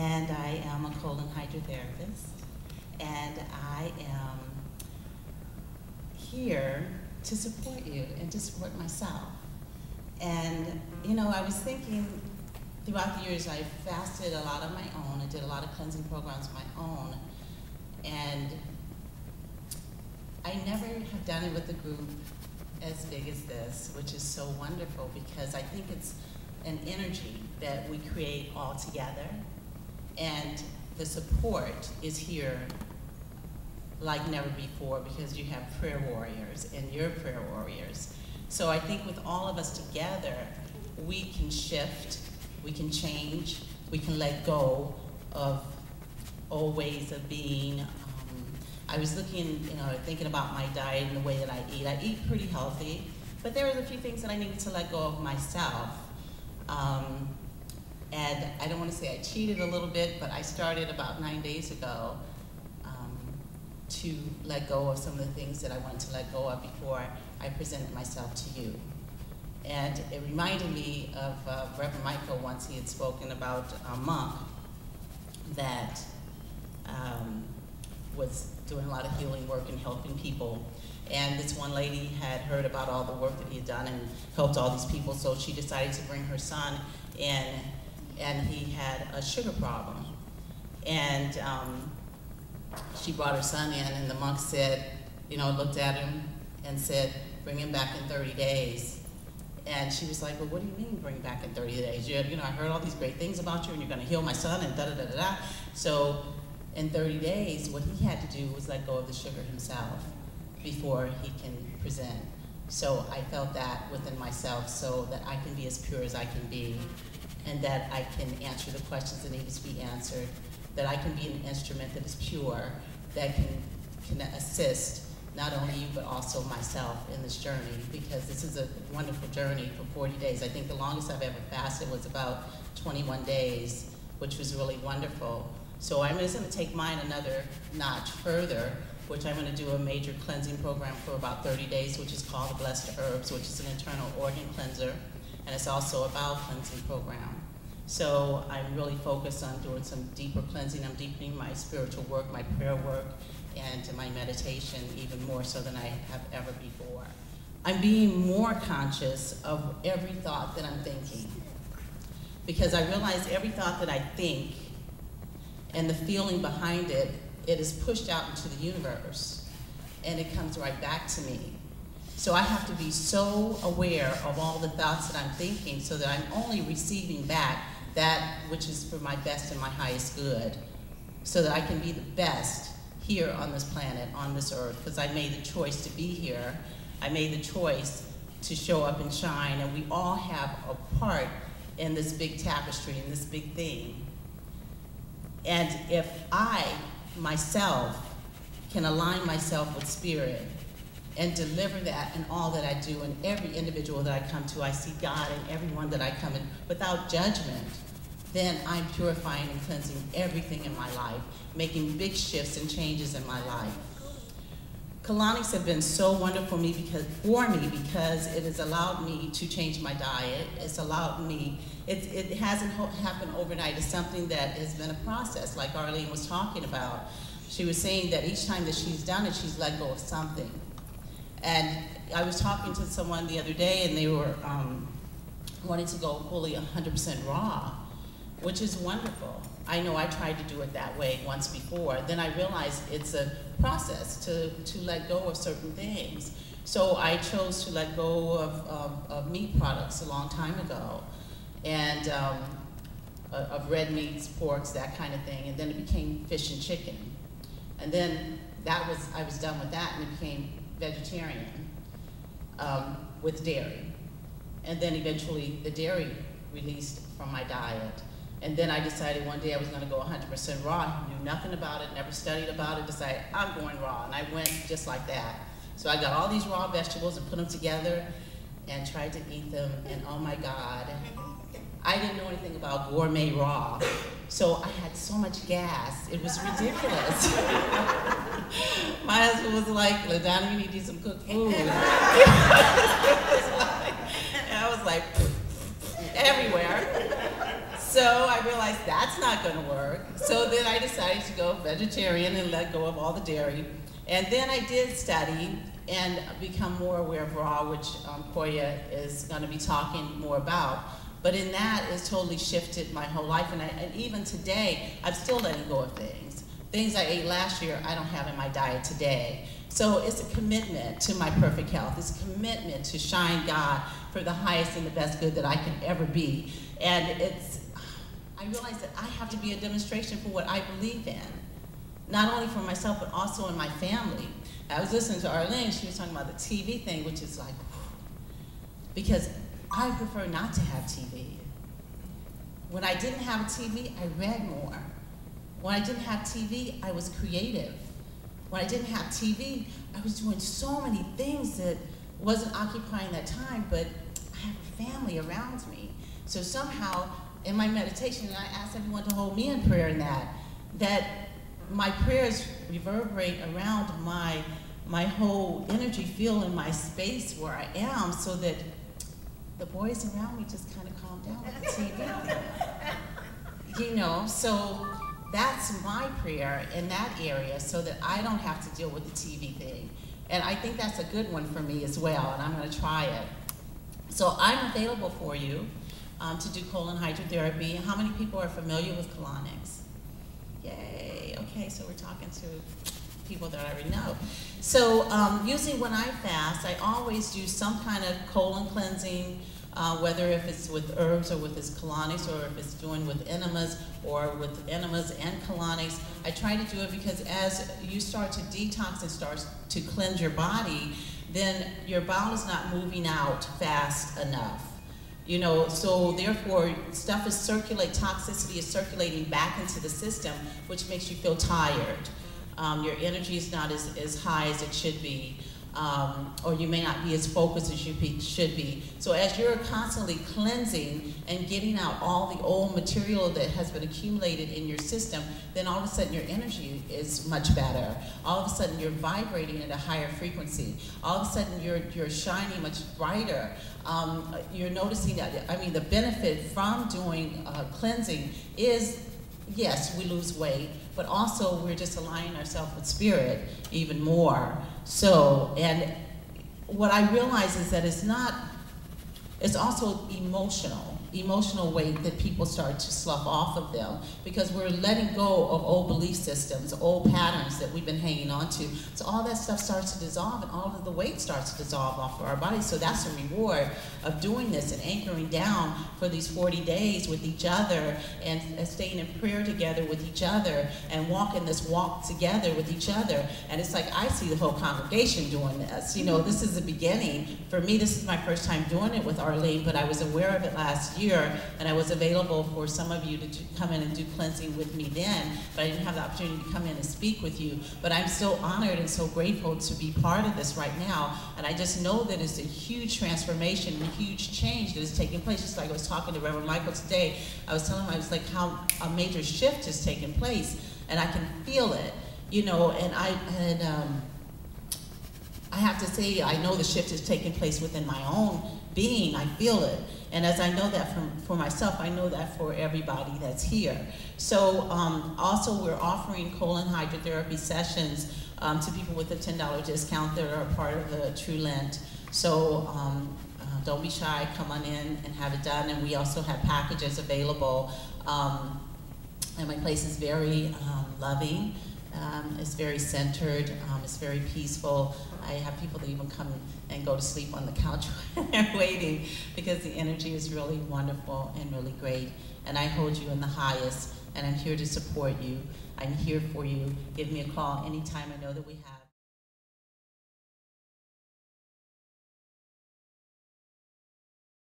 and I am a colon hydrotherapist, and I am here to support you and to support myself. And you know, I was thinking throughout the years, I fasted a lot on my own. I did a lot of cleansing programs on my own, and I never have done it with a group as big as this, which is so wonderful because I think it's an energy that we create all together, and the support is here like never before because you have prayer warriors and you're prayer warriors. So I think with all of us together, we can shift, we can change, we can let go of old ways of being. I was looking, thinking about my diet and the way that I eat. I eat pretty healthy, but there were a few things that I needed to let go of myself. And I don't want to say I cheated a little bit, but I started about 9 days ago to let go of some of the things that I wanted to let go of before I presented myself to you. And it reminded me of Reverend Michael once. He had spoken about a monk that was doing a lot of healing work and helping people. And this one lady had heard about all the work that he had done and helped all these people, so she decided to bring her son in, and he had a sugar problem. And she brought her son in, and the monk said, looked at him and said, bring him back in 30 days. And she was like, well, what do you mean bring back in 30 days? I heard all these great things about you, and you're gonna heal my son, and da-da-da-da-da. So in 30 days, what he had to do was let go of the sugar himself before he can present. So I felt that within myself so that I can be as pure as I can be, and that I can answer the questions that need to be answered, that I can be an instrument that is pure, that can assist not only you but also myself in this journey, because this is a wonderful journey for 40 days. I think the longest I've ever fasted was about 21 days, which was really wonderful. So I'm just going to take mine another notch further, which I'm going to do a major cleansing program for about 30 days, which is called the Blessed Herbs, which is an internal organ cleanser, and it's also a bowel cleansing program. So I'm really focused on doing some deeper cleansing. I'm deepening my spiritual work, my prayer work, and my meditation even more so than I have ever before. I'm being more conscious of every thought that I'm thinking, because I realize every thought that I think and the feeling behind it, it is pushed out into the universe, and it comes right back to me. So I have to be so aware of all the thoughts that I'm thinking so that I'm only receiving back that which is for my best and my highest good, so that I can be the best here on this planet, on this earth, because I made the choice to be here. I made the choice to show up and shine, and we all have a part in this big tapestry, in this big thing. And if I, myself, can align myself with spirit and deliver that in all that I do, and every individual that I come to, I see God in everyone that I come in without judgment, then I'm purifying and cleansing everything in my life, making big shifts and changes in my life. Colonics have been so wonderful for me because it has allowed me to change my diet. It's allowed me, it hasn't happened overnight. It's something that has been a process, like Arlene was talking about. She was saying that each time that she's done it, she's let go of something. And I was talking to someone the other day, and they were wanting to go fully 100% raw, which is wonderful. I know I tried to do it that way once before. Then I realized it's a process to let go of certain things. So I chose to let go of meat products a long time ago, and of red meats, porks, that kind of thing. And then it became fish and chicken. And then I was done with that, and it became vegetarian with dairy. And then eventually the dairy released from my diet. And then I decided one day I was going to go 100% raw. Knew nothing about it, never studied about it, decided I'm going raw, and I went just like that. So I got all these raw vegetables and put them together and tried to eat them, and oh my God, I didn't know anything about gourmet raw. So I had so much gas, it was ridiculous. My husband was like, Ladonna, you need to eat some cooked food. And I was like everywhere. So So I realized that's not going to work. So then I decided to go vegetarian and let go of all the dairy. And then I did study and become more aware of raw, which Koya is going to be talking more about. But in that, it's totally shifted my whole life. And even today, I'm still letting go of things. Things I ate last year, I don't have in my diet today. So it's a commitment to my perfect health. It's a commitment to shine God for the highest and the best good that I can ever be. And I realize that I have to be a demonstration for what I believe in. Not only for myself, but also in my family. I was listening to Arlene, she was talking about the TV thing, which is like, because I prefer not to have TV. When I didn't have a TV, I read more. When I didn't have TV, I was creative. When I didn't have TV, I was doing so many things that wasn't occupying that time, but I have a family around me. So somehow, in my meditation, and I asked everyone to hold me in prayer in that my prayers reverberate around my whole energy field in my space where I am, so that the boys around me just kind of calm down with the TV. You know, so that's my prayer in that area, so that I don't have to deal with the TV thing. And I think that's a good one for me as well, and I'm going to try it. So I'm available for you to do colon hydrotherapy. How many people are familiar with colonics? Yay, okay, so we're talking to people that I already know. So usually when I fast, I always do some kind of colon cleansing, whether if it's with herbs or with this colonics, or if it's doing with enemas or with enemas and colonics. I try to do it because as you start to detox and start to cleanse your body, then your bowel is not moving out fast enough. You know, so therefore stuff is toxicity is circulating back into the system, which makes you feel tired. Your energy is not as high as it should be. Or you may not be as focused as you should be. So as you're constantly cleansing and getting out all the old material that has been accumulated in your system, then all of a sudden your energy is much better. All of a sudden you're vibrating at a higher frequency. All of a sudden you're shining much brighter. You're noticing that, I mean, the benefit from doing cleansing is, yes, we lose weight, but also we're just aligning ourselves with spirit even more. So, and what I realize is that it's also emotional weight that people start to slough off of them, because we're letting go of old belief systems, old patterns that we've been hanging on to. So all that stuff starts to dissolve, and all of the weight starts to dissolve off of our bodies. So that's the reward of doing this and anchoring down for these 40 days with each other, and staying in prayer together with each other, and walking this walk together with each other. And it's like I see the whole congregation doing this. You know, this is the beginning. For me, this is my first time doing it with Arlene, but I was aware of it last year, and I was available for some of you to come in and do cleansing with me then, but I didn't have the opportunity to come in and speak with you. But I'm so honored and so grateful to be part of this right now, and I just know that it's a huge transformation and a huge change that is taking place. Just like I was talking to Reverend Michael today, I was telling him, I was like, how a major shift is taking place, and I can feel it, you know. And I have to say, I know the shift is taking place within my own being. I feel it. And as I know that for myself, I know that for everybody that's here. So also we're offering colon hydrotherapy sessions to people with a $10 discount that are part of the True Lent. So don't be shy, come on in and have it done. And we also have packages available. And my place is very loving. It's very centered, it's very peaceful. I have people that even come and go to sleep on the couch when they're waiting, because the energy is really wonderful and really great. And I hold you in the highest, and I'm here to support you. I'm here for you. Give me a call anytime. I know that we have